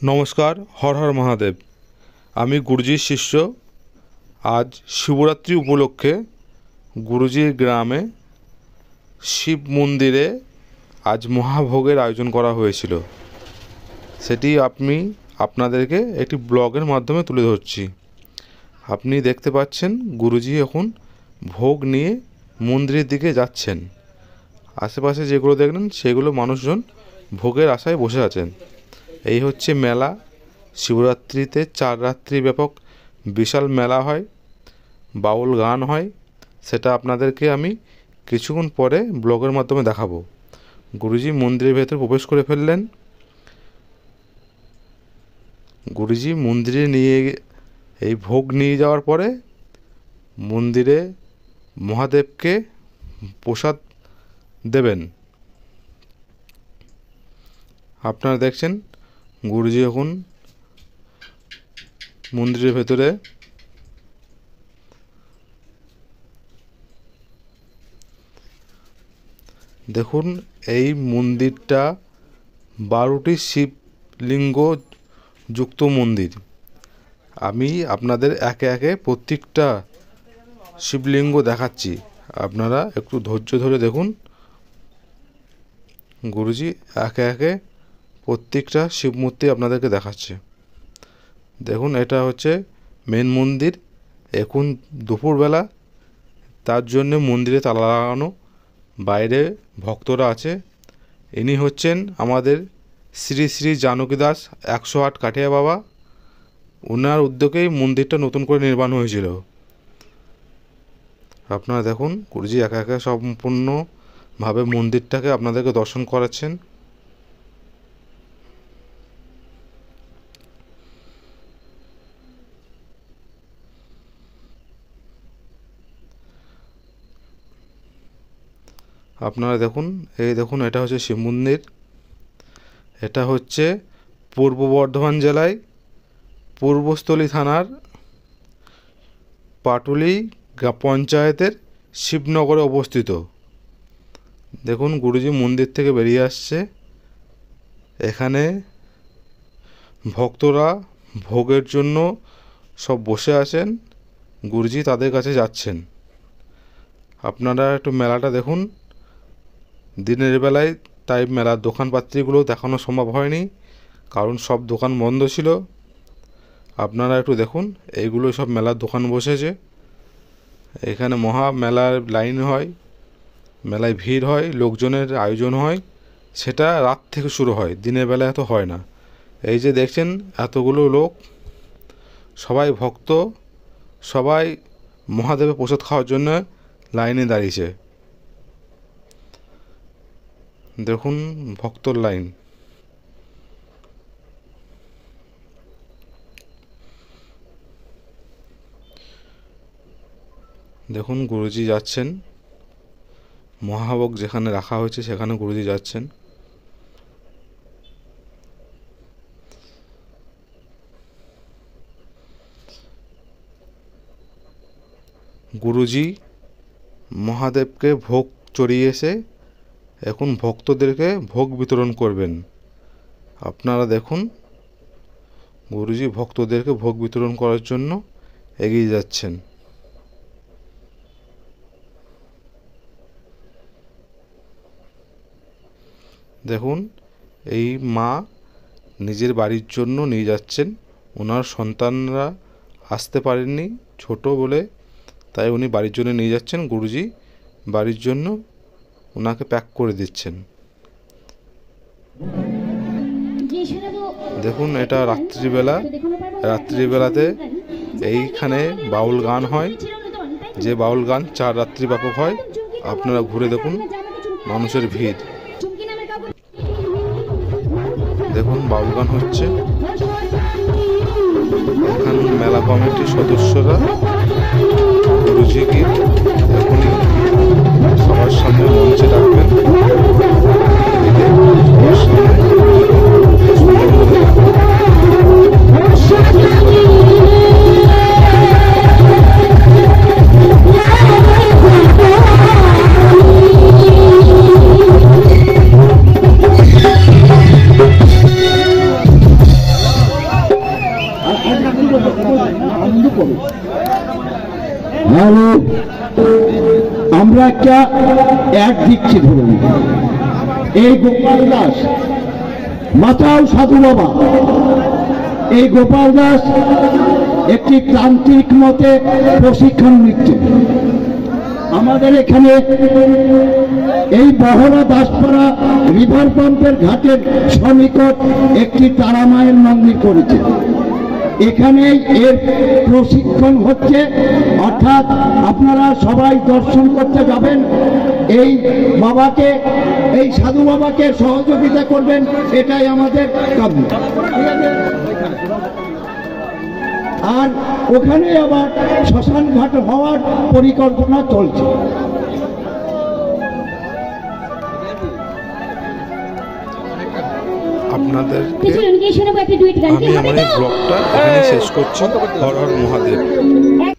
নমস্কার, হর হর মহাদেব। আমি গুরুজির শিষ্য। আজ শিবরাত্রি উপলক্ষে গুরুজির গ্রামে শিব মন্দিরে আজ মহাভোগের আয়োজন করা হয়েছিল। সেটি আমি আপনাদেরকে একটি ব্লগের মাধ্যমে তুলে ধরছি। আপনি দেখতে পাচ্ছেন গুরুজি এখন ভোগ নিয়ে মন্দিরের দিকে যাচ্ছেন। আশেপাশে যেগুলো দেখলেন সেগুলো মানুষজন ভোগের আশায় বসে আছেন। এই হচ্ছে মেলা। শিবরাত্রিতে 4 রাত্রি ব্যাপক বিশাল মেলা হয়, বাউল গান হয়। সেটা আপনাদেরকে আমি কিছুক্ষণ পরে ব্লগের মাধ্যমে দেখাবো। গুরুজি মন্দিরের ভেতর প্রবেশ করে ফেললেন। গুরুজি মন্দিরে নিয়ে এই ভোগ নিয়ে যাওয়ার পরে মন্দিরে মহাদেবকে প্রসাদ দেবেন। আপনারা দেখছেন গুরুজি এখন মন্দিরের ভেতরে দেখুন, এই মন্দিরটা 12টি শিবলিঙ্গ যুক্ত মন্দির। আমি আপনাদের একে একে প্রত্যেকটা শিবলিঙ্গ দেখাচ্ছি, আপনারা একটু ধৈর্য ধরে দেখুন। গুরুজি একে একে প্রত্যেকটা শিব মূর্তি আপনাদেরকে দেখাচ্ছে। দেখুন, এটা হচ্ছে মেন মন্দির। এখন দুপুরবেলা, তার জন্য মন্দিরে তালা লাগানো। বাইরে ভক্তরা আছে। ইনি হচ্ছেন আমাদের শ্রী শ্রী জানকী দাস 108 কাঠিয়া বাবা। ওনার উদ্যোগেই মন্দিরটা নতুন করে নির্মাণ হয়েছিল। আপনারা দেখুন গুরুজি একা একা সম্পূর্ণভাবে মন্দিরটাকে আপনাদেরকে দর্শন করাচ্ছেন। আপনারা দেখুন, এই দেখুন, এটা হচ্ছে শিব মন্দির। এটা হচ্ছে পূর্ব বর্ধমান জেলায় পূর্বস্থলী থানার পাটুলি পঞ্চায়েতের শিবনগরে অবস্থিত। দেখুন গুরুজি মন্দির থেকে বেরিয়ে আসছে। এখানে ভক্তরা ভোগের জন্য সব বসে আছেন। গুরুজি তাদের কাছে যাচ্ছেন। আপনারা একটু মেলাটা দেখুন। দিনের বেলায় তাই মেলার দোকানপাত্রগুলো দেখানো সম্ভব হয়নি, কারণ সব দোকান বন্ধ ছিল। আপনারা একটু দেখুন, এইগুলো সব মেলার দোকান বসেছে। এখানে মহা মেলার লাইন হয়, মেলায় ভিড় হয়, লোকজনের আয়োজন হয়। সেটা রাত থেকে শুরু হয়, দিনের বেলা এত হয় না। এই যে দেখছেন এতগুলো লোক, সবাই ভক্ত, সবাই মহাদেবের প্রসাদ খাওয়ার জন্য লাইনে দাঁড়িয়েছে। দেখুন ভক্তর লাইন। দেখুন গুরুজি যাচ্ছেন, মহাভোগ যেখানে রাখা হয়েছে সেখানে গুরুজি যাচ্ছেন। গুরুজি মহাদেবকে ভোগ চড়িয়ে এসে এখন ভক্তদেরকে ভোগ বিতরণ করবেন। আপনারা দেখুন গুরুজি ভক্তদেরকে ভোগ বিতরণ করার জন্য এগিয়ে যাচ্ছেন। দেখুন, এই মা নিজের বাড়ির জন্য নিয়ে যাচ্ছেন। ওনার সন্তানরা আসতে পারেননি ছোট বলে, তাই উনি বাড়ির জন্য নিয়ে যাচ্ছেন। গুরুজি বাড়ির জন্য ওনাকে প্যাক করে দিচ্ছেন। দেখুন, এটা রাত্রিবেলা। রাত্রিবেলাতে এইখানে বাউল গান হয়, যে বাউল গান 4 রাত্রি ব্যাপক হয়। আপনারা ঘুরে দেখুন মানুষের ভিড়। দেখুন বাউল গান হচ্ছে। এখানে মেলা কমিটির সদস্যরা গুরুজিকে এখনই সবার সামনে মঞ্চে ডাকবেন। সবার সামনে আর আমরা একটা এক দিচ্ছি ধরুন, এই গোপাল দাস মাতাও সাধু বাবা, এই গোপাল দাস একটি তান্ত্রিক মতে প্রশিক্ষণ নিচ্ছে। আমাদের এখানে এই বহরা দাসপাড়া রিভার পাম্পের ঘাটের সনিকট একটি তারা মায়ের মন্দির করেছে। এখানে এর প্রশিক্ষণ হচ্ছে, অর্থাৎ আপনারা সবাই দর্শন করতে যাবেন, এই বাবাকে, এই সাধু বাবাকে সহযোগিতা করবেন, এটাই আমাদের কাম্য। ঠিক আছে? আর ওখানে আবার শ্মশান ঘাট হওয়ার পরিকল্পনা চলছে। আপনাদেরকে আমি আমার এই ব্লগটা এখানে শেষ করছি। হর হর মহাদেব।